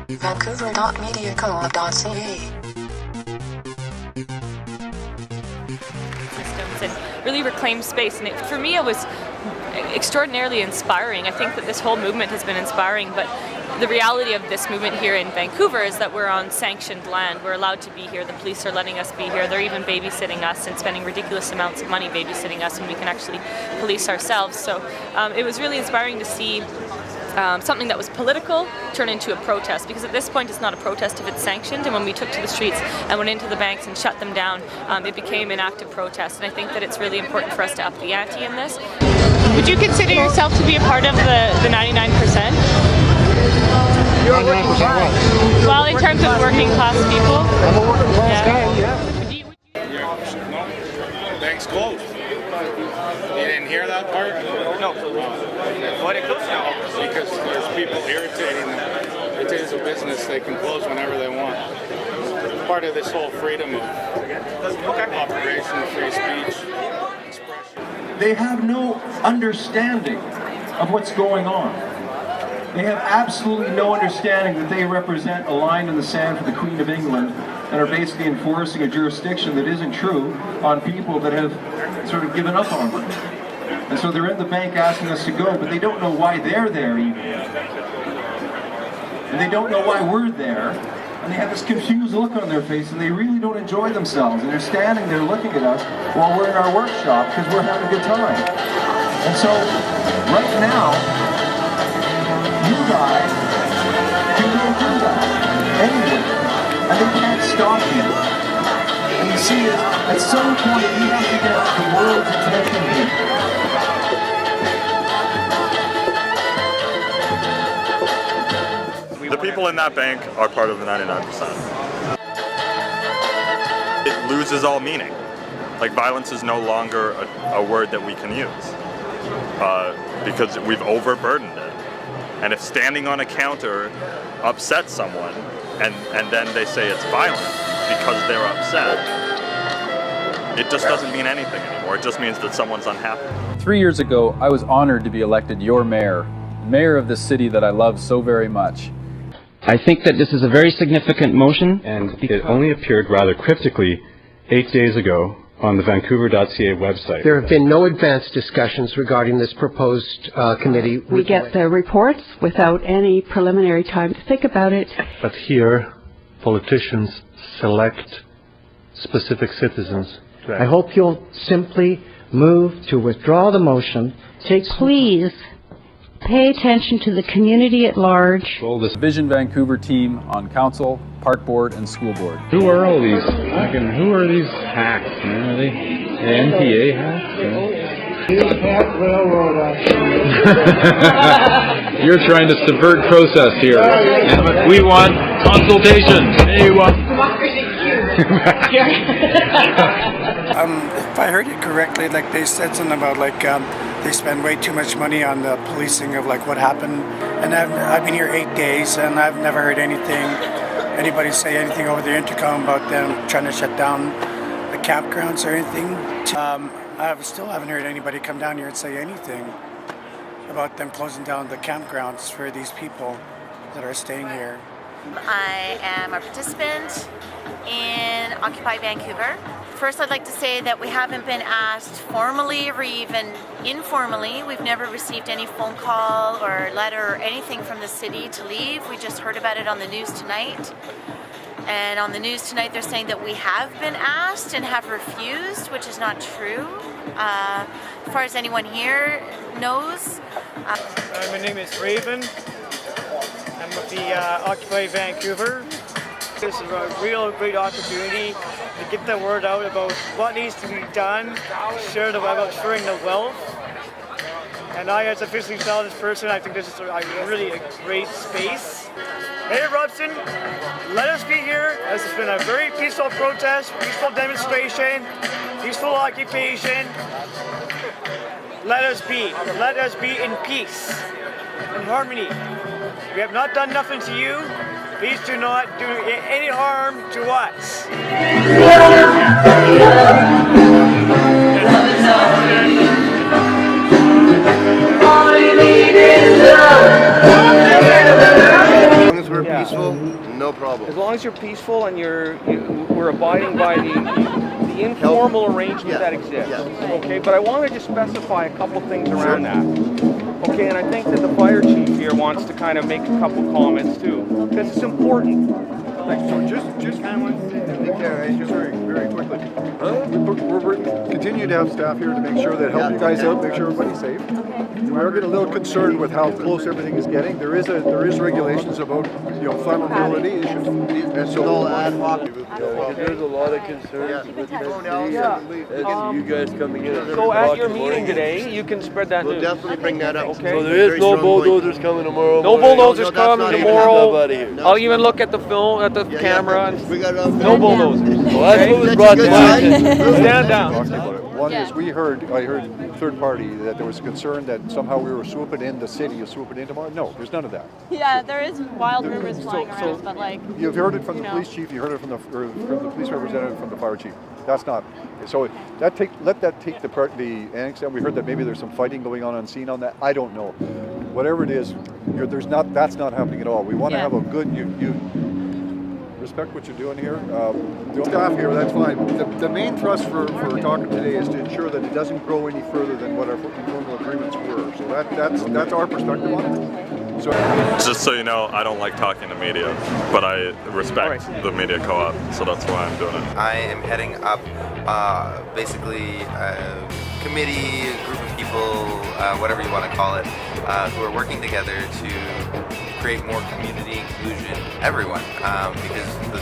Vancouver.mediaco.ca systems and really reclaim space. And for me, it was extraordinarily inspiring. I think that this whole movement has been inspiring, but the reality of this movement here in Vancouver is that we're on sanctioned land. We're allowed to be here. The police are letting us be here. They're even babysitting us and spending ridiculous amounts of money babysitting us when we can actually police ourselves. So it was really inspiring to see something that was political turn into a protest, because at this point it's not a protest if it's sanctioned, and when we took to the streets and went into the banks and shut them down, it became an active protest. And I think that it's really important for us to up the ante in this. Would you consider yourself to be a part of the 99%? You're a working class. Well, in terms of working class people. I'm a working class guy, yeah. No, bank's closed. You didn't hear that part? No. Why did it close now? Because there's people irritating them. It is a business, they can close whenever they want. Part of this whole freedom of operation, free speech, expression. They have no understanding of what's going on. They have absolutely no understanding that they represent a line in the sand for the Queen of England and are basically enforcing a jurisdiction that isn't true on people that have sort of given up on them. And so they're in the bank asking us to go, but they don't know why they're there even. And they don't know why we're there. And they have this confused look on their face, and they really don't enjoy themselves. And they're standing there looking at us while we're in our workshop because we're having a good time. And so, right now, you guys can go do that anyway, and they can't stop you. And you see, at some point, we have to get the world's attention here. The people in that bank are part of the 99%. It loses all meaning. Like, violence is no longer a word that we can use because we've overburdened it. And if standing on a counter upsets someone, and then they say it's violent because they're upset, it just doesn't mean anything anymore. It just means that someone's unhappy. 3 years ago, I was honored to be elected your mayor of the city that I love so very much. I think that this is a very significant motion. And it only appeared rather cryptically 8 days ago on the Vancouver.ca website. There have been no advanced discussions regarding this proposed committee. We get the reports without any preliminary time to think about it. But here, politicians select specific citizens. I hope you'll simply move to withdraw the motion. Please pay attention to the community at large. Well, this Vision Vancouver team on council, park board, and school board. Who are all these? Who are these hacks? Man? Are they NPA hacks? You're trying to subvert process here. And we want consultation. Hey, if I heard it correctly, like they said something about they spend way too much money on the policing of what happened. And I've been here 8 days, and I've never heard anybody say anything over the intercom about them trying to shut down the campgrounds or anything. I still haven't heard anybody come down here and say anything about them closing down the campgrounds for these people that are staying here. I am a participant in Occupy Vancouver. First, I'd like to say that we haven't been asked formally or even informally. We've never received any phone call or letter or anything from the city to leave. We just heard about it on the news tonight. And on the news tonight, they're saying that we have been asked and have refused, which is not true. As far as anyone here knows. My name is Raven. I'm with the Occupy Vancouver. This is a real great opportunity to get the word out about what needs to be done, about sharing the wealth. And I, as a physically challenged person, I think this is really a great space. Mayor Robson, let us be here. This has been a very peaceful protest, peaceful demonstration, peaceful occupation. Let us be. Let us be in peace, in harmony. We have not done nothing to you. Please do not do any harm to us. As long as we're peaceful, no problem. As long as you're peaceful and we're abiding by the informal arrangement that exists. Okay, but I wanted to specify a couple things around that. Okay, and I think that the fire chief here wants to kind of make a couple comments too, because it's important. So just very quickly. We're continue to have staff here to make sure that help you guys out, make sure everybody's safe. We are getting a little concerned with how close everything is getting. There is regulations about flammability issues, and so all ad hoc. There's a lot of concerns with this city, you guys coming in. So at your meeting today, you can spread that news. We'll definitely bring that up. Okay. So there is no bulldozers coming tomorrow. No bulldozers coming tomorrow. I'll I'll even look at the film, at the camera. And no bulldozers. Well, that's what was brought to my attention. Stand down. One is I heard third party that there was concern that somehow we were swooping in the city, swooping in tomorrow. No, there's none of that. Yeah, there is wild rumors flying around, but like you've heard it from the police chief, you heard it from the police representative, from the fire chief. That's not so. Let that take the annex down. We heard that maybe there's some fighting going on scene on that. I don't know. Whatever it is, that's not happening at all. We want to have a good you respect what you're doing here. The staff here, that's fine. The main thrust for talking today is to ensure that it doesn't grow any further than what our normal agreements were. So that's our perspective on it. So just so you know, I don't like talking to media, but I respect the media co-op, so that's why I'm doing it. I am heading up basically a committee, a group of people, whatever you want to call it, who are working together to create more community inclusion, everyone, because the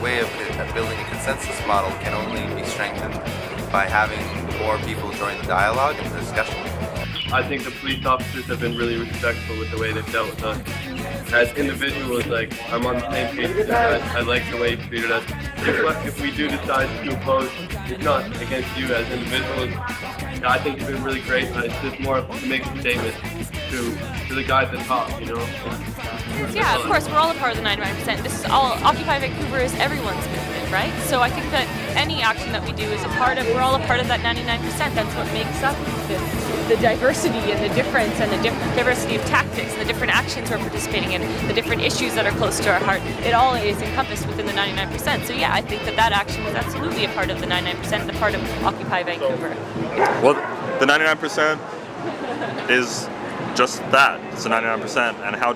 way of building a consensus model can only be strengthened by having more people join the dialogue and the discussion. I think the police officers have been really respectful with the way they've dealt with us. As individuals, like, I'm on the same page with that. I like the way you treated us. If we do decide to oppose, it's not against you as individuals. I think you've been really great. It's just more to make a statement to the guys at top, you know? Yeah, of course, we're all a part of the 99%. This is all, Occupy Vancouver is everyone's movement, right? So I think that any action that we do is we're all a part of that 99%. That's what makes up the diversity and the difference and the diversity of tactics and the different actions we're participating in, the different issues that are close to our heart. It all is encompassed within the 99%. So yeah, I think that action is absolutely a part of the 99%, the part of Occupy Vancouver. Well, the 99% is just that. It's the 99%, and how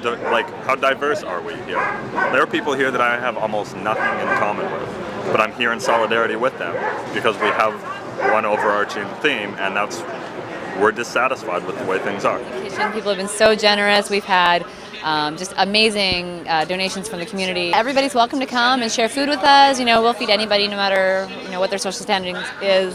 diverse are we here? There are people here that I have almost nothing in common with, but I'm here in solidarity with them because we have one overarching theme, and that's we're dissatisfied with the way things are. People have been so generous. We've had just amazing donations from the community. Everybody's welcome to come and share food with us. You know, we'll feed anybody no matter what their social standing is.